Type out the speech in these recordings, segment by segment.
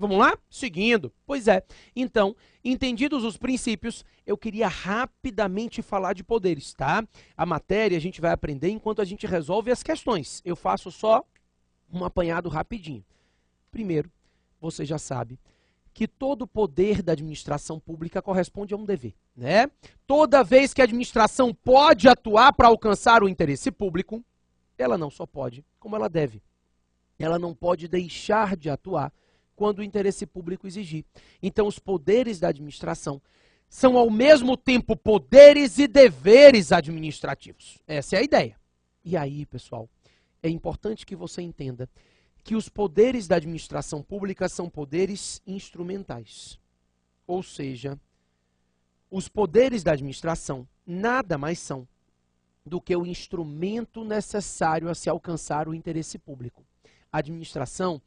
Vamos lá? Seguindo. Pois é. Então, entendidos os princípios, eu queria rapidamente falar de poderes, tá? A matéria a gente vai aprender enquanto a gente resolve as questões. Eu faço só um apanhado rapidinho. Primeiro, você já sabe que todo poder da administração pública corresponde a um dever, né? Toda vez que a administração pode atuar para alcançar o interesse público, ela não só pode, como ela deve. Ela não pode deixar de atuar quando o interesse público exigir. Então, os poderes da administração são ao mesmo tempo poderes e deveres administrativos. Essa é a ideia. E aí, pessoal, é importante que você entenda que os poderes da administração pública são poderes instrumentais. Ou seja, os poderes da administração nada mais são do que o instrumento necessário a se alcançar o interesse público. A administração,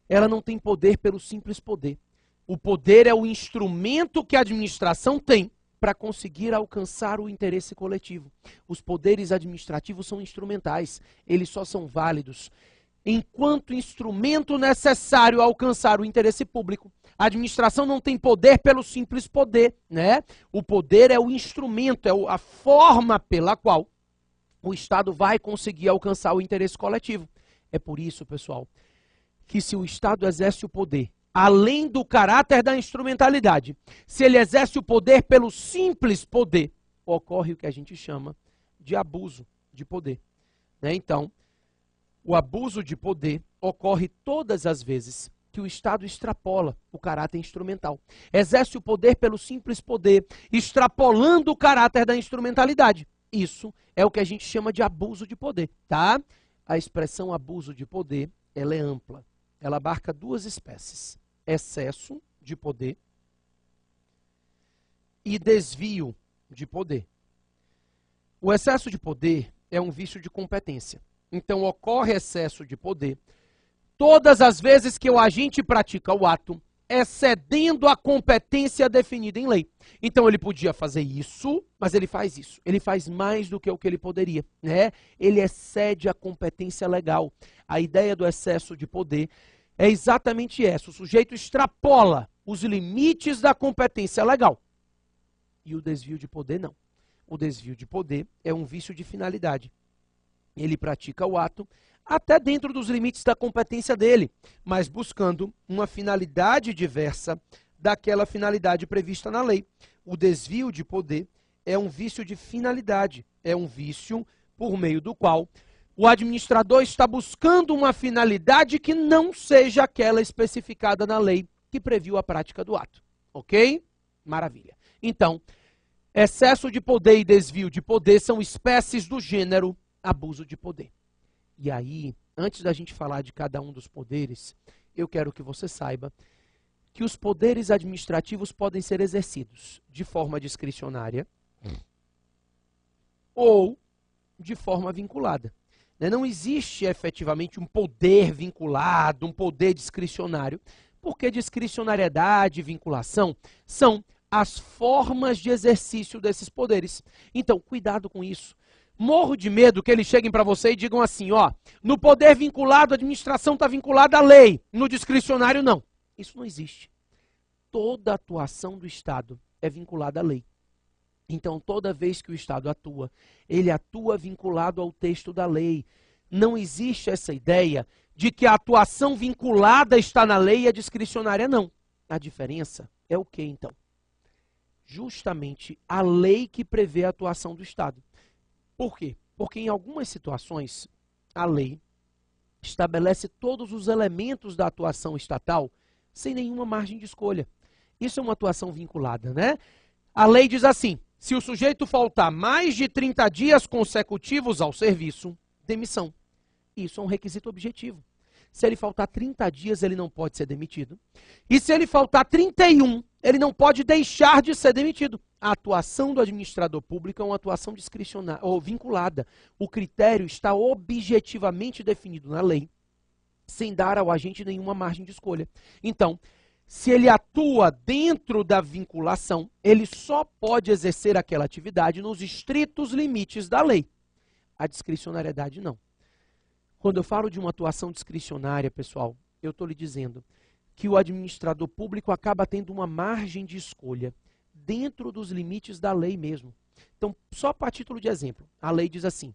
ela não tem poder pelo simples poder. O poder é o instrumento que a administração tem para conseguir alcançar o interesse coletivo. Os poderes administrativos são instrumentais, eles só são válidos enquanto instrumento necessário a alcançar o interesse público. A administração não tem poder pelo simples poder, né? O poder é o instrumento, é a forma pela qual o Estado vai conseguir alcançar o interesse coletivo. É por isso, pessoal, que se o Estado exerce o poder, além do caráter da instrumentalidade, se ele exerce o poder pelo simples poder, ocorre o que a gente chama de abuso de poder, né? Então, o abuso de poder ocorre todas as vezes que o Estado extrapola o caráter instrumental. Exerce o poder pelo simples poder, extrapolando o caráter da instrumentalidade. Isso é o que a gente chama de abuso de poder, tá? A expressão abuso de poder, ela é ampla. Ela abarca duas espécies: excesso de poder e desvio de poder. O excesso de poder é um vício de competência. Então, ocorre excesso de poder todas as vezes que o agente pratica o ato excedendo a competência definida em lei. Então, ele podia fazer isso, mas ele faz isso. Ele faz mais do que o que ele poderia, né? Ele excede a competência legal. A ideia do excesso de poder é exatamente essa. O sujeito extrapola os limites da competência legal. E o desvio de poder, não. O desvio de poder é um vício de finalidade. Ele pratica o ato até dentro dos limites da competência dele, mas buscando uma finalidade diversa daquela finalidade prevista na lei. O desvio de poder é um vício de finalidade, é um vício por meio do qual o administrador está buscando uma finalidade que não seja aquela especificada na lei que previu a prática do ato. Ok? Maravilha. Então, excesso de poder e desvio de poder são espécies do gênero abuso de poder. E aí, antes da gente falar de cada um dos poderes, eu quero que você saiba que os poderes administrativos podem ser exercidos de forma discricionária ou de forma vinculada. Não existe efetivamente um poder vinculado, um poder discricionário, porque discricionariedade e vinculação são as formas de exercício desses poderes. Então, cuidado com isso. Morro de medo que eles cheguem para você e digam assim, ó, no poder vinculado, a administração está vinculada à lei, no discricionário não. Isso não existe. Toda atuação do Estado é vinculada à lei. Então, toda vez que o Estado atua, ele atua vinculado ao texto da lei. Não existe essa ideia de que a atuação vinculada está na lei e a discricionária não. A diferença é o que, então? Justamente a lei que prevê a atuação do Estado. Por quê? Porque em algumas situações, a lei estabelece todos os elementos da atuação estatal sem nenhuma margem de escolha. Isso é uma atuação vinculada, né? A lei diz assim, se o sujeito faltar mais de 30 dias consecutivos ao serviço, demissão. Isso é um requisito objetivo. Se ele faltar 30 dias, ele não pode ser demitido. E se ele faltar 31, ele não pode deixar de ser demitido. A atuação do administrador público é uma atuação discricionária ou vinculada. O critério está objetivamente definido na lei, sem dar ao agente nenhuma margem de escolha. Então, se ele atua dentro da vinculação, ele só pode exercer aquela atividade nos estritos limites da lei. A discricionariedade não. Quando eu falo de uma atuação discricionária, pessoal, eu estou lhe dizendo que o administrador público acaba tendo uma margem de escolha dentro dos limites da lei mesmo. Então, só para título de exemplo, a lei diz assim: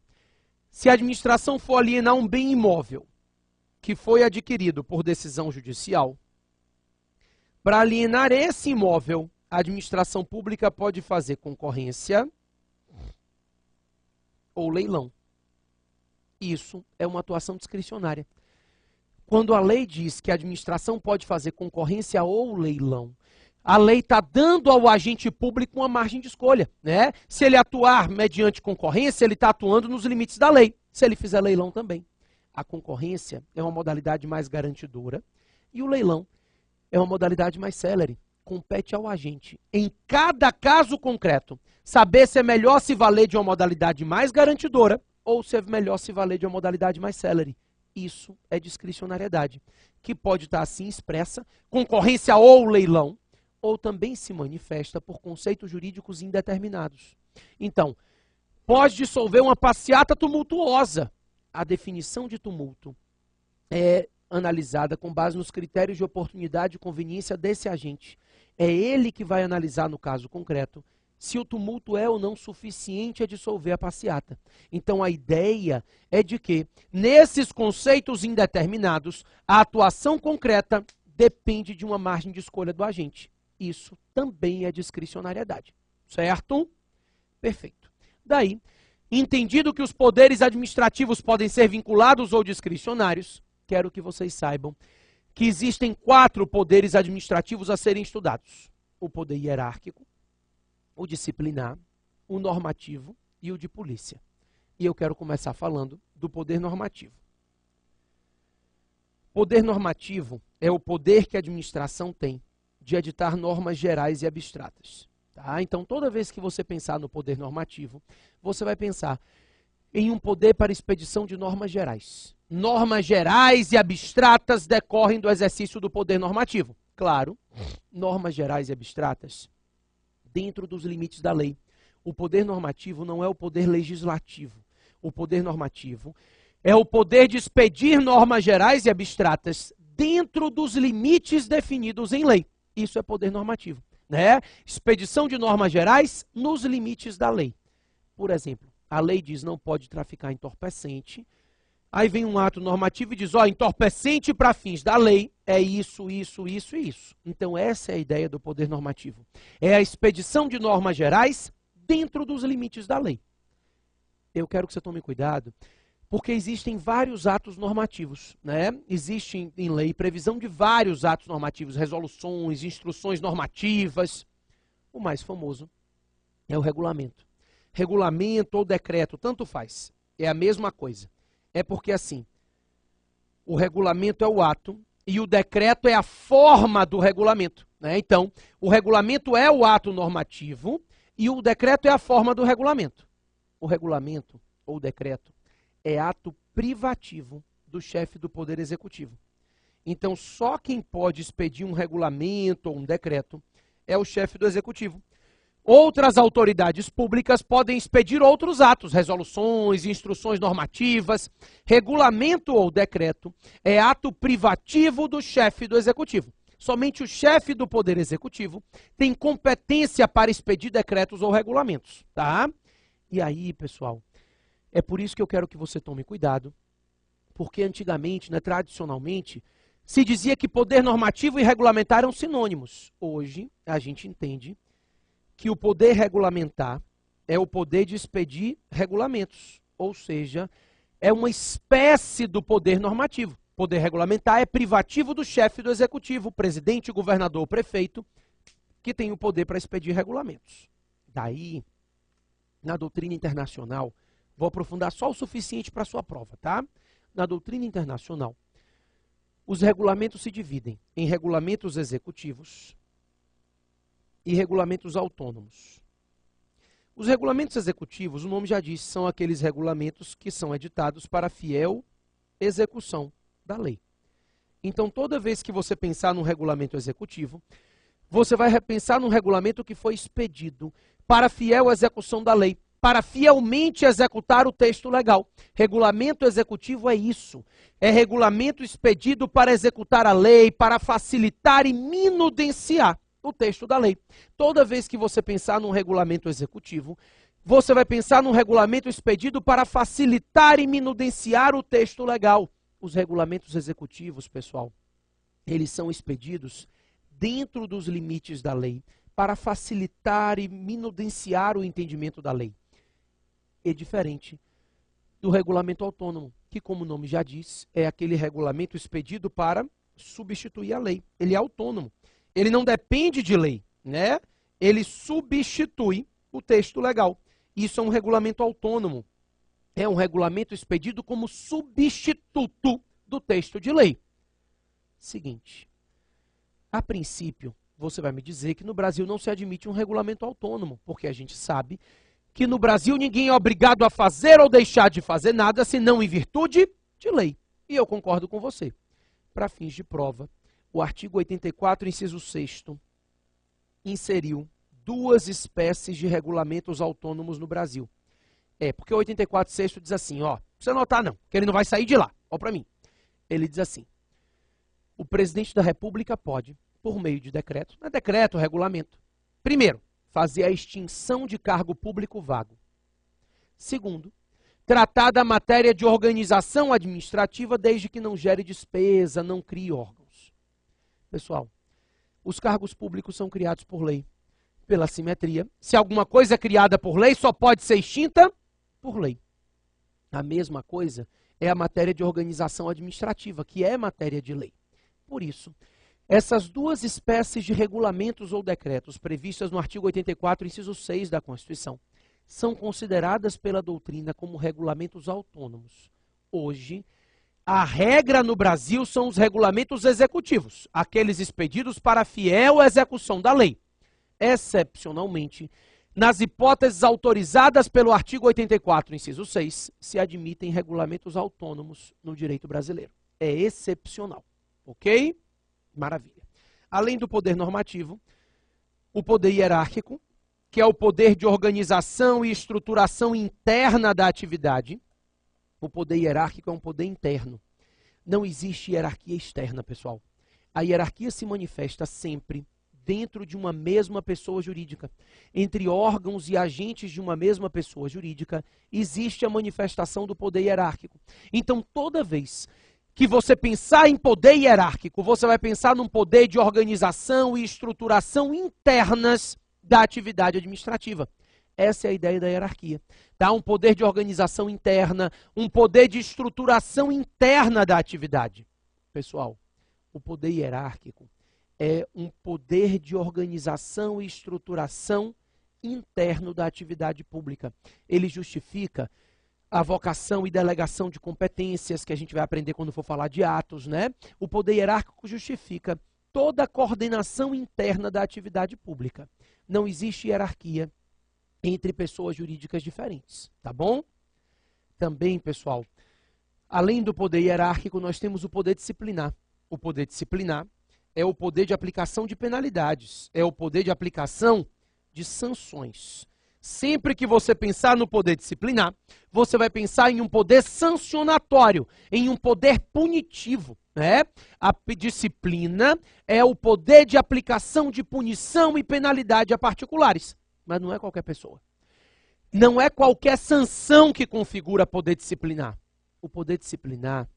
se a administração for alienar um bem imóvel que foi adquirido por decisão judicial, para alienar esse imóvel, a administração pública pode fazer concorrência ou leilão. Isso é uma atuação discricionária. Quando a lei diz que a administração pode fazer concorrência ou leilão, a lei está dando ao agente público uma margem de escolha, né? Se ele atuar mediante concorrência, ele está atuando nos limites da lei. Se ele fizer leilão também. A concorrência é uma modalidade mais garantidora e o leilão é uma modalidade mais célere. Compete ao agente, em cada caso concreto, saber se é melhor se valer de uma modalidade mais garantidora ou se é melhor se valer de uma modalidade mais célere. Isso é discricionariedade, que pode estar assim expressa, concorrência ou leilão, ou também se manifesta por conceitos jurídicos indeterminados. Então, pode dissolver uma passeata tumultuosa. A definição de tumulto é analisada com base nos critérios de oportunidade e conveniência desse agente. É ele que vai analisar, no caso concreto, se o tumulto é ou não suficiente a dissolver a passeata. Então, a ideia é de que, nesses conceitos indeterminados, a atuação concreta depende de uma margem de escolha do agente. Isso também é discricionariedade. Certo? Perfeito. Daí, entendido que os poderes administrativos podem ser vinculados ou discricionários, quero que vocês saibam que existem 4 poderes administrativos a serem estudados: o poder hierárquico, o disciplinar, o normativo e o de polícia. E eu quero começar falando do poder normativo. Poder normativo é o poder que a administração tem de editar normas gerais e abstratas. Tá? Então, toda vez que você pensar no poder normativo, você vai pensar em um poder para expedição de normas gerais. Normas gerais e abstratas decorrem do exercício do poder normativo. Claro, normas gerais e abstratas dentro dos limites da lei. O poder normativo não é o poder legislativo. O poder normativo é o poder de expedir normas gerais e abstratas dentro dos limites definidos em lei. Isso é poder normativo, né? Expedição de normas gerais nos limites da lei. Por exemplo, a lei diz não pode traficar entorpecente. Aí vem um ato normativo e diz, ó, entorpecente para fins da lei é isso, isso, isso e isso. Então essa é a ideia do poder normativo. É a expedição de normas gerais dentro dos limites da lei. Eu quero que você tome cuidado, porque existem vários atos normativos, né? Existe em lei previsão de vários atos normativos, resoluções, instruções normativas. O mais famoso é o regulamento. Regulamento ou decreto, tanto faz. É a mesma coisa. É porque assim, o regulamento é o ato e o decreto é a forma do regulamento, né? Então, o regulamento é o ato normativo e o decreto é a forma do regulamento. O regulamento ou decreto é ato privativo do chefe do Poder Executivo. Então, só quem pode expedir um regulamento ou um decreto é o chefe do Executivo. Outras autoridades públicas podem expedir outros atos, resoluções, instruções normativas. Regulamento ou decreto é ato privativo do chefe do Executivo. Somente o chefe do Poder Executivo tem competência para expedir decretos ou regulamentos, tá? E aí, pessoal, é por isso que eu quero que você tome cuidado, porque antigamente, né, tradicionalmente, se dizia que poder normativo e regulamentar eram sinônimos. Hoje, a gente entende que o poder regulamentar é o poder de expedir regulamentos, ou seja, é uma espécie do poder normativo. Poder regulamentar é privativo do chefe do executivo, presidente, governador, prefeito, que tem o poder para expedir regulamentos. Daí, na doutrina internacional, vou aprofundar só o suficiente para a sua prova, tá? Na doutrina internacional, os regulamentos se dividem em regulamentos executivos e regulamentos autônomos. Os regulamentos executivos, o nome já diz, são aqueles regulamentos que são editados para fiel execução da lei. Então, toda vez que você pensar num regulamento executivo, você vai pensar num regulamento que foi expedido para fiel execução da lei. para fielmente executar o texto legal. Regulamento executivo é isso. É regulamento expedido para executar a lei, para facilitar e minudenciar o texto da lei. Toda vez que você pensar num regulamento executivo, você vai pensar num regulamento expedido para facilitar e minudenciar o texto legal. Os regulamentos executivos, pessoal, eles são expedidos dentro dos limites da lei, para facilitar e minudenciar o entendimento da lei. É diferente do regulamento autônomo, que, como o nome já diz, é aquele regulamento expedido para substituir a lei. Ele é autônomo. Ele não depende de lei, né? Ele substitui o texto legal. Isso é um regulamento autônomo. É um regulamento expedido como substituto do texto de lei. Seguinte, a princípio, você vai me dizer que no Brasil não se admite um regulamento autônomo, porque a gente sabe que no Brasil ninguém é obrigado a fazer ou deixar de fazer nada, senão em virtude de lei. E eu concordo com você. Para fins de prova, o artigo 84, inciso 6º, inseriu duas espécies de regulamentos autônomos no Brasil. Porque o 84, 6º diz assim, ó, não precisa anotar não, que ele não vai sair de lá, ó para mim. Ele diz assim, o presidente da República pode, por meio de decreto, não é decreto, é regulamento. Primeiro, fazer a extinção de cargo público vago. Segundo, tratar da matéria de organização administrativa desde que não gere despesa, não crie órgãos. Pessoal, os cargos públicos são criados por lei, pela simetria. Se alguma coisa é criada por lei, só pode ser extinta por lei. A mesma coisa é a matéria de organização administrativa, que é matéria de lei. Por isso, essas duas espécies de regulamentos ou decretos previstas no artigo 84, inciso 6 da Constituição, são consideradas pela doutrina como regulamentos autônomos. Hoje, a regra no Brasil são os regulamentos executivos, aqueles expedidos para fiel execução da lei. Excepcionalmente, nas hipóteses autorizadas pelo artigo 84, inciso 6, se admitem regulamentos autônomos no direito brasileiro. É excepcional, ok? Maravilha. Além do poder normativo, o poder hierárquico, que é o poder de organização e estruturação interna da atividade. O poder hierárquico é um poder interno. Não existe hierarquia externa, pessoal. A hierarquia se manifesta sempre dentro de uma mesma pessoa jurídica. Entre órgãos e agentes de uma mesma pessoa jurídica, existe a manifestação do poder hierárquico. Então, toda vez que você pensar em poder hierárquico, você vai pensar num poder de organização e estruturação internas da atividade administrativa. Essa é a ideia da hierarquia. Tá? Um poder de organização interna, um poder de estruturação interna da atividade. Pessoal, o poder hierárquico é um poder de organização e estruturação interno da atividade pública. Ele justifica a vocação e delegação de competências, que a gente vai aprender quando for falar de atos, né? O poder hierárquico justifica toda a coordenação interna da atividade pública. Não existe hierarquia entre pessoas jurídicas diferentes, tá bom? Também, pessoal, além do poder hierárquico, nós temos o poder disciplinar. O poder disciplinar é o poder de aplicação de penalidades, é o poder de aplicação de sanções. Sempre que você pensar no poder disciplinar, você vai pensar em um poder sancionatório, em um poder punitivo, né? A disciplina é o poder de aplicação de punição e penalidade a particulares, mas não é qualquer pessoa. Não é qualquer sanção que configura poder disciplinar. O poder disciplinar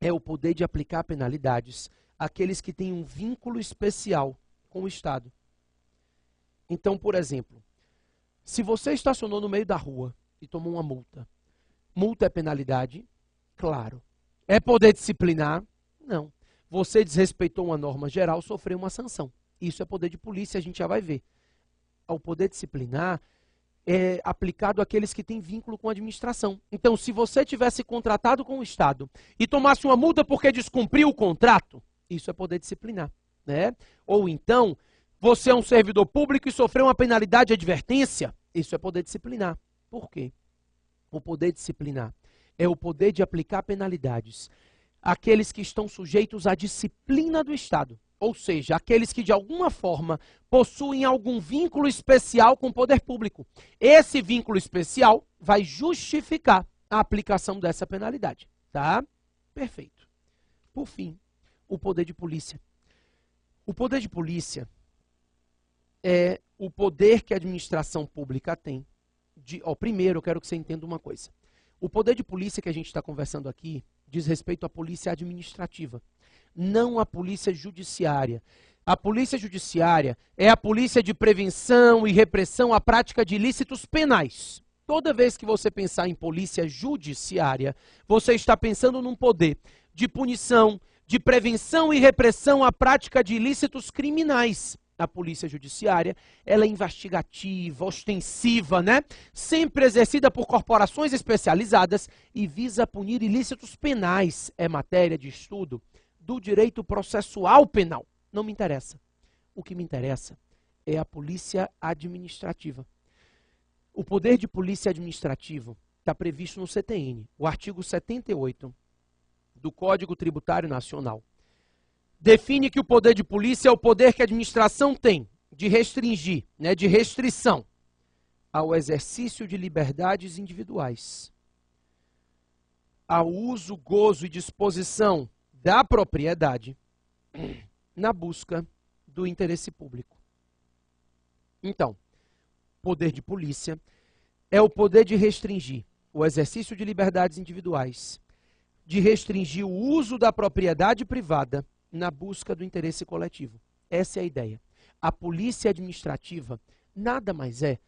é o poder de aplicar penalidades àqueles que têm um vínculo especial com o Estado. Então, por exemplo, se você estacionou no meio da rua e tomou uma multa, multa é penalidade? Claro. É poder disciplinar? Não. Você desrespeitou uma norma geral, sofreu uma sanção. Isso é poder de polícia, a gente já vai ver. O poder disciplinar é aplicado àqueles que têm vínculo com a administração. Então, se você tivesse contratado com o Estado e tomasse uma multa porque descumpriu o contrato, isso é poder disciplinar, né? Ou então, você é um servidor público e sofreu uma penalidade de advertência, isso é poder disciplinar. Por quê? O poder disciplinar é o poder de aplicar penalidades àqueles que estão sujeitos à disciplina do Estado. ou seja, aqueles que de alguma forma possuem algum vínculo especial com o poder público. Esse vínculo especial vai justificar a aplicação dessa penalidade, tá? Perfeito. Por fim, o poder de polícia. O poder de polícia é o poder que a administração pública tem de... primeiro, eu quero que você entenda uma coisa. O poder de polícia que a gente está conversando aqui diz respeito à polícia administrativa, não à polícia judiciária. A polícia judiciária é a polícia de prevenção e repressão à prática de ilícitos penais. Toda vez que você pensar em polícia judiciária, você está pensando num poder de punição, de prevenção e repressão à prática de ilícitos criminais. A polícia judiciária, ela é investigativa, ostensiva, né? Sempre exercida por corporações especializadas e visa punir ilícitos penais. É matéria de estudo do direito processual penal. Não me interessa. O que me interessa é a polícia administrativa. O poder de polícia administrativo está previsto no CTN, o artigo 78 do Código Tributário Nacional. Define que o poder de polícia é o poder que a administração tem de restringir, né, de restrição ao exercício de liberdades individuais, ao uso, gozo e disposição da propriedade na busca do interesse público. Então, poder de polícia é o poder de restringir o exercício de liberdades individuais, de restringir o uso da propriedade privada na busca do interesse coletivo. Essa é a ideia. A polícia administrativa nada mais é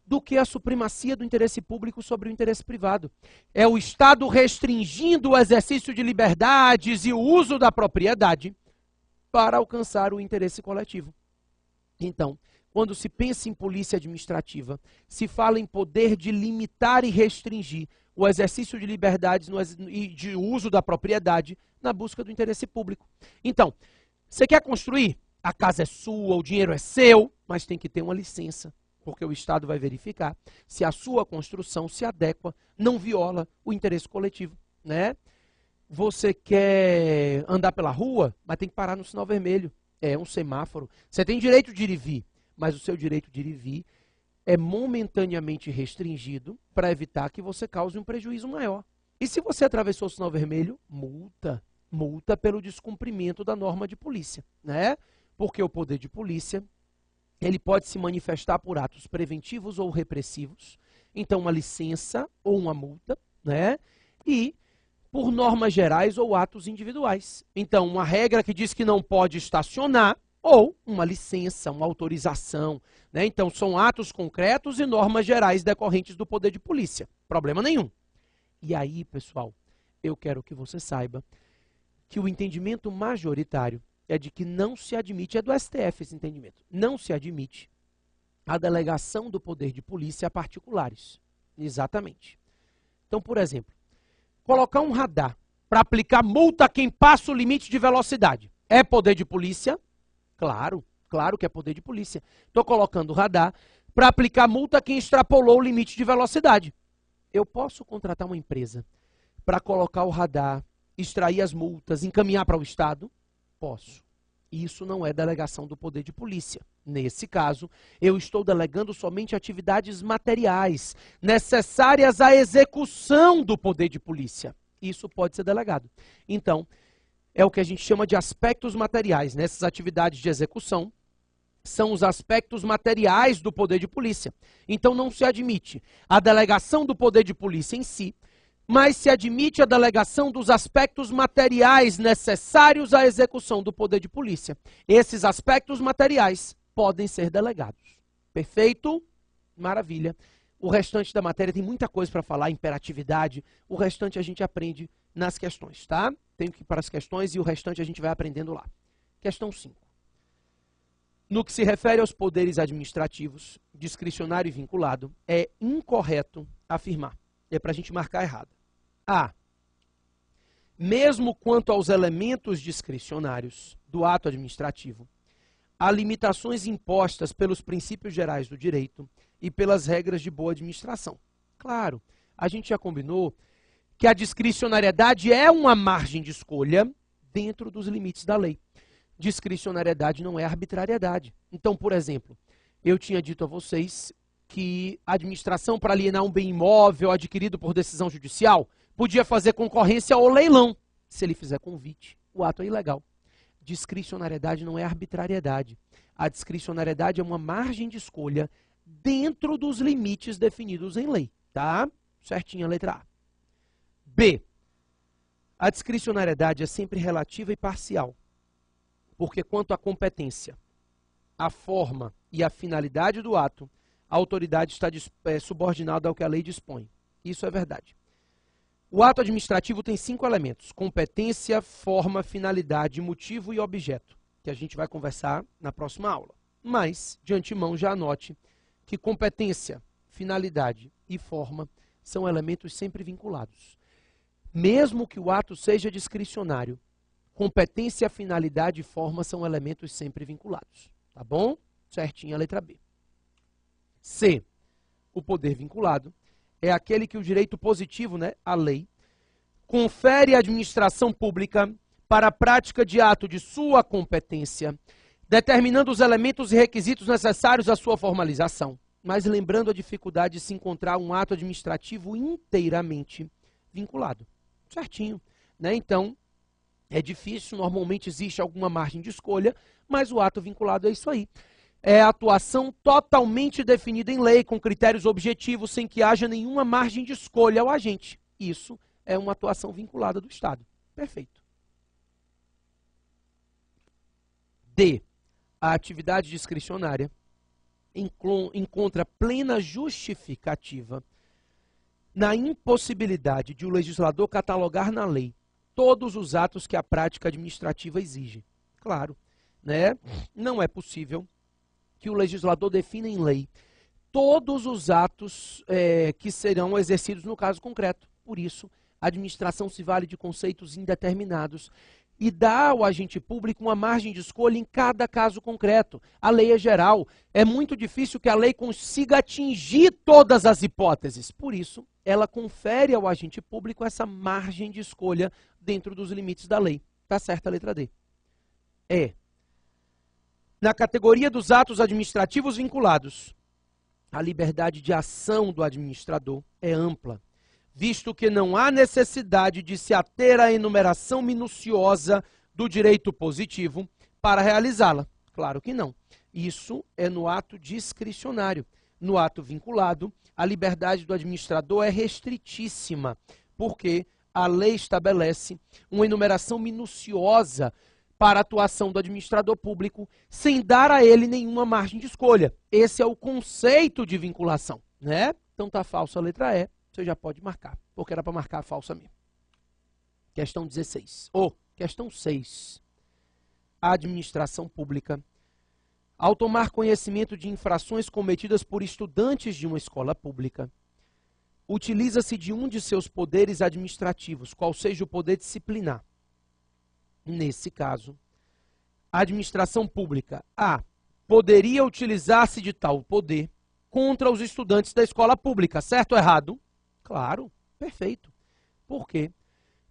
do que a supremacia do interesse público sobre o interesse privado. É o Estado restringindo o exercício de liberdades e o uso da propriedade para alcançar o interesse coletivo. Então, quando se pensa em polícia administrativa, se fala em poder de limitar e restringir o exercício de liberdades e de uso da propriedade na busca do interesse público. Então, você quer construir? A casa é sua, o dinheiro é seu, mas tem que ter uma licença, porque o Estado vai verificar se a sua construção se adequa, não viola o interesse coletivo, né? Você quer andar pela rua, mas tem que parar no sinal vermelho. É um semáforo. Você tem direito de ir e vir, mas o seu direito de ir e vir é momentaneamente restringido para evitar que você cause um prejuízo maior. E se você atravessou o sinal vermelho, multa. Multa pelo descumprimento da norma de polícia, né? Porque o poder de polícia, ele pode se manifestar por atos preventivos ou repressivos. Então, uma licença ou uma multa, né? E por normas gerais ou atos individuais. Então, uma regra que diz que não pode estacionar ou uma licença, uma autorização, né? Então, são atos concretos e normas gerais decorrentes do poder de polícia. Problema nenhum. E aí, pessoal, eu quero que você saiba que o entendimento majoritário é de que não se admite, é do STF esse entendimento, não se admite a delegação do poder de polícia a particulares. Exatamente. Então, por exemplo, colocar um radar para aplicar multa a quem passa o limite de velocidade é poder de polícia? Claro, claro que é poder de polícia. Estou colocando o radar para aplicar multa a quem extrapolou o limite de velocidade. Eu posso contratar uma empresa para colocar o radar, extrair as multas, encaminhar para o Estado? Posso. Isso não é delegação do poder de polícia. Nesse caso, eu estou delegando somente atividades materiais necessárias à execução do poder de polícia. Isso pode ser delegado. Então, é o que a gente chama de aspectos materiais. Nessas atividades de execução, são os aspectos materiais do poder de polícia. Então, não se admite a delegação do poder de polícia em si, mas se admite a delegação dos aspectos materiais necessários à execução do poder de polícia. Esses aspectos materiais podem ser delegados. Perfeito? Maravilha. O restante da matéria tem muita coisa para falar, imperatividade. O restante a gente aprende nas questões, tá? Tenho que ir para as questões e o restante a gente vai aprendendo lá. Questão 5. No que se refere aos poderes administrativos, discricionário e vinculado, é incorreto afirmar. É para a gente marcar errado. A. Mesmo quanto aos elementos discricionários do ato administrativo, há limitações impostas pelos princípios gerais do direito e pelas regras de boa administração. Claro, a gente já combinou que a discricionariedade é uma margem de escolha dentro dos limites da lei. Discricionariedade não é arbitrariedade. Então, por exemplo, eu tinha dito a vocês que a administração, para alienar um bem imóvel adquirido por decisão judicial, podia fazer concorrência ao leilão. Se ele fizer convite, o ato é ilegal. Discricionariedade não é arbitrariedade. A discricionariedade é uma margem de escolha dentro dos limites definidos em lei. Tá? Certinho a letra A. B. A discricionariedade é sempre relativa e parcial. Porque quanto à competência, a forma e a finalidade do ato, a autoridade está subordinada ao que a lei dispõe. Isso é verdade. O ato administrativo tem 5 elementos: competência, forma, finalidade, motivo e objeto, que a gente vai conversar na próxima aula. Mas, de antemão, já anote que competência, finalidade e forma são elementos sempre vinculados. Mesmo que o ato seja discricionário, competência, finalidade e forma são elementos sempre vinculados. Tá bom? Certinho a letra B. C. O poder vinculado é aquele que o direito positivo, a lei, confere à administração pública para a prática de ato de sua competência, determinando os elementos e requisitos necessários à sua formalização. Mas lembrando a dificuldade de se encontrar um ato administrativo inteiramente vinculado. Certinho. Então, é difícil, normalmente existe alguma margem de escolha, mas o ato vinculado é isso aí. É a atuação totalmente definida em lei, com critérios objetivos, sem que haja nenhuma margem de escolha ao agente. Isso é uma atuação vinculada do Estado. Perfeito. D. A atividade discricionária encontra plena justificativa na impossibilidade de o legislador catalogar na lei todos os atos que a prática administrativa exige. Claro, não é possível que o legislador defina em lei todos os atos que serão exercidos no caso concreto. Por isso, a administração se vale de conceitos indeterminados e dá ao agente público uma margem de escolha em cada caso concreto. A lei é geral. É muito difícil que a lei consiga atingir todas as hipóteses. Por isso, ela confere ao agente público essa margem de escolha dentro dos limites da lei. Tá certa a letra D. Na categoria dos atos administrativos vinculados, a liberdade de ação do administrador é ampla, visto que não há necessidade de se ater à enumeração minuciosa do direito positivo para realizá-la. Claro que não. Isso é no ato discricionário. No ato vinculado, a liberdade do administrador é restritíssima, porque a lei estabelece uma enumeração minuciosa para a atuação do administrador público, sem dar a ele nenhuma margem de escolha. Esse é o conceito de vinculação, Então tá falsa a letra E, você já pode marcar, porque era para marcar a falsa mesmo. Questão 16. Questão 6. A administração pública, ao tomar conhecimento de infrações cometidas por estudantes de uma escola pública, utiliza-se de um de seus poderes administrativos, qual seja o poder disciplinar. Nesse caso, a administração pública, poderia utilizar-se de tal poder contra os estudantes da escola pública, certo ou errado? Claro, perfeito. Por quê?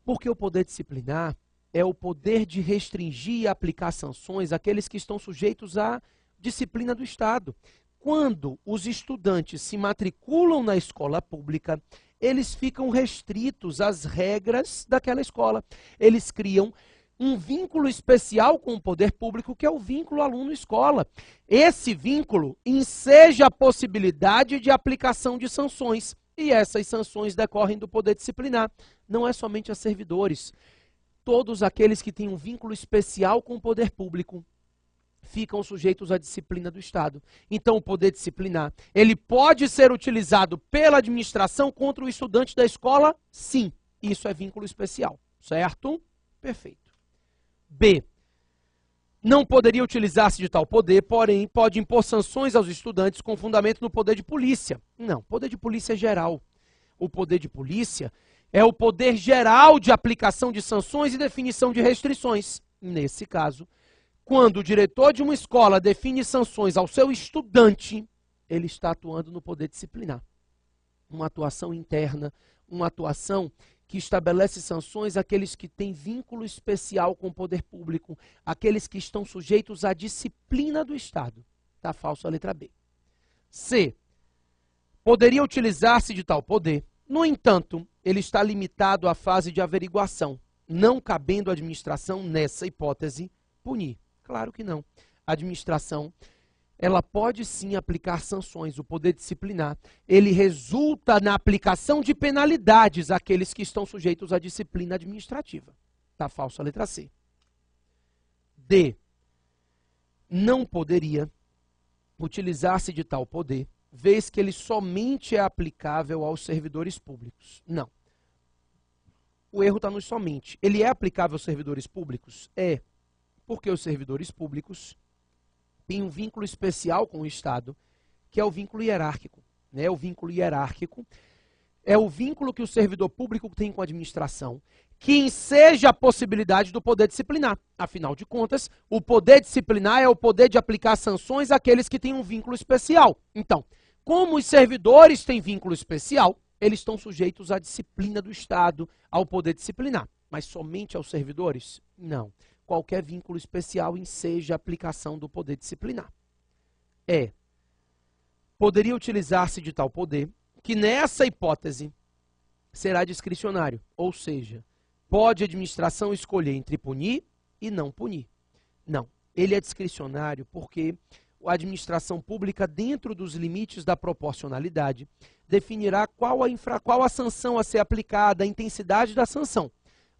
Porque o poder disciplinar é o poder de restringir e aplicar sanções àqueles que estão sujeitos à disciplina do Estado. Quando os estudantes se matriculam na escola pública, eles ficam restritos às regras daquela escola. Eles criam um vínculo especial com o poder público, que é o vínculo aluno-escola. Esse vínculo enseja a possibilidade de aplicação de sanções, e essas sanções decorrem do poder disciplinar. Não é somente a servidores. Todos aqueles que têm um vínculo especial com o poder público ficam sujeitos à disciplina do Estado. Então, o poder disciplinar, ele pode ser utilizado pela administração contra o estudante da escola? Sim. Isso é vínculo especial, certo? Perfeito. B. Não poderia utilizar-se de tal poder, porém, pode impor sanções aos estudantes com fundamento no poder de polícia. Não, poder de polícia é geral. O poder de polícia é o poder geral de aplicação de sanções e definição de restrições. Nesse caso, quando o diretor de uma escola define sanções ao seu estudante, ele está atuando no poder disciplinar. Uma atuação interna, uma atuação que estabelece sanções àqueles que têm vínculo especial com o poder público, aqueles que estão sujeitos à disciplina do Estado. Está falso a letra B. C. Poderia utilizar-se de tal poder. No entanto, ele está limitado à fase de averiguação, não cabendo à administração, nessa hipótese, punir. Claro que não. A administração, ela pode sim aplicar sanções, o poder disciplinar. Ele resulta na aplicação de penalidades àqueles que estão sujeitos à disciplina administrativa. Está falso a letra C. D. Não poderia utilizar-se de tal poder, vez que ele somente é aplicável aos servidores públicos. Não. O erro está no somente. Ele é aplicável aos servidores públicos? É. Porque os servidores públicos têm um vínculo especial com o Estado, que é o vínculo hierárquico. Né? O vínculo hierárquico é o vínculo que o servidor público tem com a administração, que enseja a possibilidade do poder disciplinar. Afinal de contas, o poder disciplinar é o poder de aplicar sanções àqueles que têm um vínculo especial. Então, como os servidores têm vínculo especial, eles estão sujeitos à disciplina do Estado, ao poder disciplinar. Mas somente aos servidores? Não. Qualquer vínculo especial enseja a aplicação do poder disciplinar. Poderia utilizar-se de tal poder, que nessa hipótese será discricionário, ou seja, pode a administração escolher entre punir e não punir. Não, ele é discricionário porque a administração pública, dentro dos limites da proporcionalidade, definirá qual a sanção a ser aplicada, a intensidade da sanção,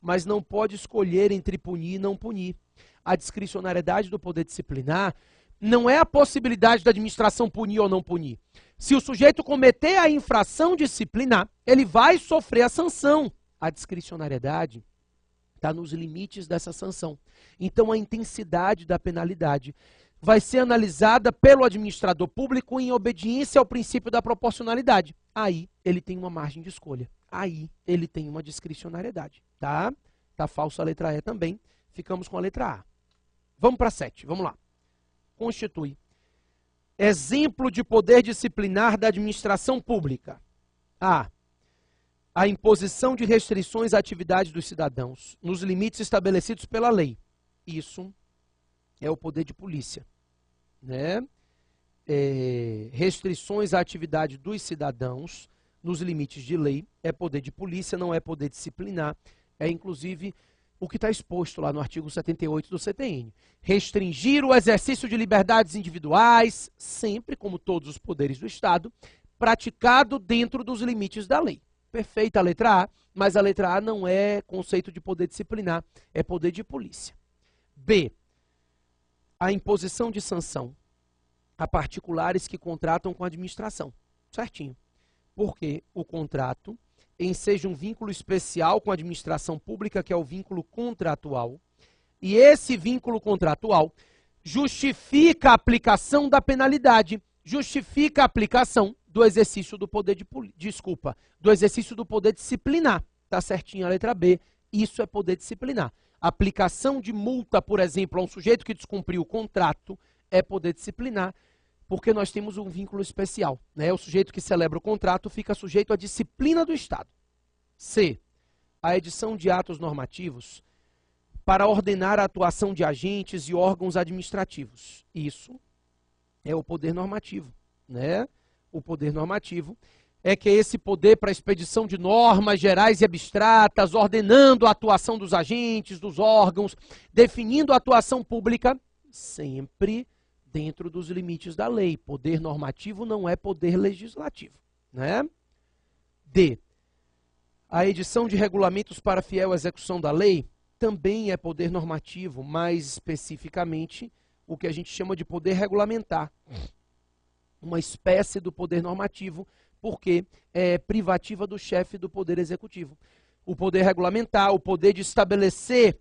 mas não pode escolher entre punir e não punir. A discricionariedade do poder disciplinar não é a possibilidade da administração punir ou não punir. Se o sujeito cometer a infração disciplinar, ele vai sofrer a sanção. A discricionariedade está nos limites dessa sanção. Então, a intensidade da penalidade vai ser analisada pelo administrador público em obediência ao princípio da proporcionalidade. Aí, ele tem uma margem de escolha. Aí, ele tem uma discricionariedade. Tá? Tá falso a letra E também. Ficamos com a letra A. Vamos para 7. Vamos lá. Constitui exemplo de poder disciplinar da administração pública. A. A imposição de restrições à atividade dos cidadãos, nos limites estabelecidos pela lei. Isso é o poder de polícia. Né? Restrições à atividade dos cidadãos, nos limites de lei, é poder de polícia, não é poder disciplinar. É, inclusive, o que está exposto lá no artigo 78 do CTN. Restringir o exercício de liberdades individuais, sempre, como todos os poderes do Estado, praticado dentro dos limites da lei. Perfeita a letra A, mas a letra A não é conceito de poder disciplinar, é poder de polícia. B. A imposição de sanção a particulares que contratam com a administração. Certinho. Porque o contrato enseja um vínculo especial com a administração pública, que é o vínculo contratual, e esse vínculo contratual justifica a aplicação da penalidade, justifica a aplicação do exercício do poder do exercício do poder disciplinar. Tá certinho a letra B, isso é poder disciplinar. Aplicação de multa, por exemplo, a um sujeito que descumpriu o contrato é poder disciplinar, porque nós temos um vínculo especial. Né? O sujeito que celebra o contrato fica sujeito à disciplina do Estado. C. A edição de atos normativos para ordenar a atuação de agentes e órgãos administrativos. Isso é o poder normativo. Né? O poder normativo é que é esse poder para expedição de normas gerais e abstratas, ordenando a atuação dos agentes, dos órgãos, definindo a atuação pública, sempre dentro dos limites da lei. Poder normativo não é poder legislativo. Né? D. A edição de regulamentos para fiel execução da lei também é poder normativo, mais especificamente o que a gente chama de poder regulamentar. Uma espécie do poder normativo, porque é privativa do chefe do poder executivo. O poder regulamentar, o poder de estabelecer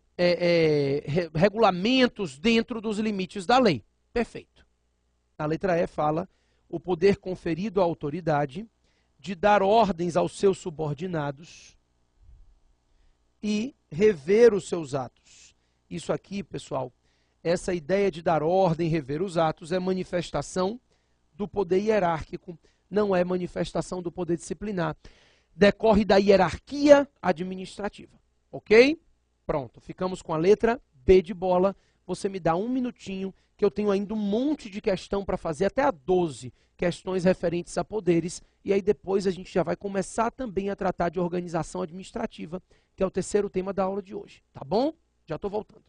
regulamentos dentro dos limites da lei. Perfeito. A letra E fala o poder conferido à autoridade de dar ordens aos seus subordinados e rever os seus atos. Isso aqui, pessoal, essa ideia de dar ordem, rever os atos, é manifestação do poder hierárquico, não é manifestação do poder disciplinar. decorre da hierarquia administrativa, ok? Pronto, ficamos com a letra B de bola. Você me dá um minutinho, que eu tenho ainda um monte de questão para fazer, até a 12 questões referentes a poderes, e aí depois a gente já vai começar também a tratar de organização administrativa, que é o terceiro tema da aula de hoje, tá bom? Já estou voltando.